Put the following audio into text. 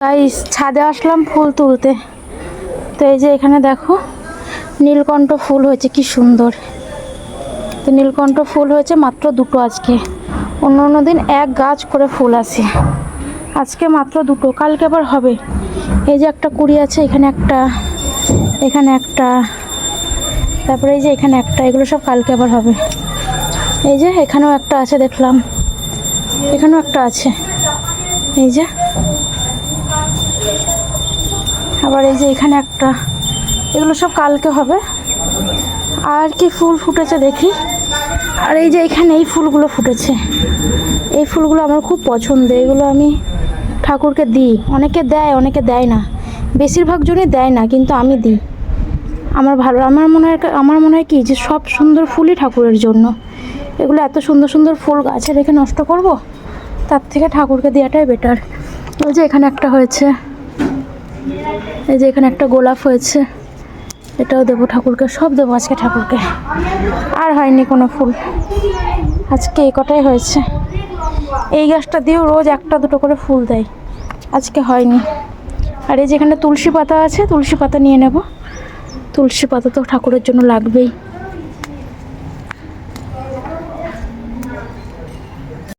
Guys, ছাদে আসলাম ফুল তুলতে। তো এই যে এখানে দেখো নীলকণ্ঠ ফুল হয়েছে, কি সুন্দর। তো নীলকণ্ঠ ফুল হয়েছে মাত্র দুটো আজকে, অন্য দিন এক গাছ করে ফুল আসে, আজকে মাত্র দুটো, কালকে আবার হবে। এই যে একটা কুড়ি আছে, এখানে একটা, এখানে একটা, তারপরে এই যে এখানে একটা, এগুলো সব কালকে আবার হবে। এই যে এখানেও একটা আছে দেখলাম, এখানেও একটা আছে, এই যে আবার এই যে এখানে একটা, এগুলো সব কালকে হবে। আর কি ফুল ফুটেছে দেখি। আর এই যে এখানে এই ফুলগুলো ফুটেছে, এই ফুলগুলো আমার খুব পছন্দ, এগুলো আমি ঠাকুরকে দিই। অনেকে দেয় অনেকে দেয় না, বেশিরভাগ জনই দেয় না, কিন্তু আমি দিই। আমার ভালো, আমার মনে হয় কি যে সব সুন্দর ফুলই ঠাকুরের জন্য। এগুলো এত সুন্দর সুন্দর ফুল গাছে রেখে নষ্ট করব, তার থেকে ঠাকুরকে দেওয়াটাই বেটার। ওই যে এখানে একটা হয়েছে, এই যে এখানে একটা গোলাপ হয়েছে, এটাও দেবো ঠাকুরকে, সব দেবো আজকে ঠাকুরকে। আর হয়নি কোনো ফুল, আজকে এই কটাই হয়েছে। এই গাছটা দিয়েও রোজ একটা দুটো করে ফুল দেয়, আজকে হয়নি। আর এই যেখানে তুলসী পাতা আছে, তুলসী পাতা নিয়ে নেব, তুলসী পাতা তো ঠাকুরের জন্য লাগবেই।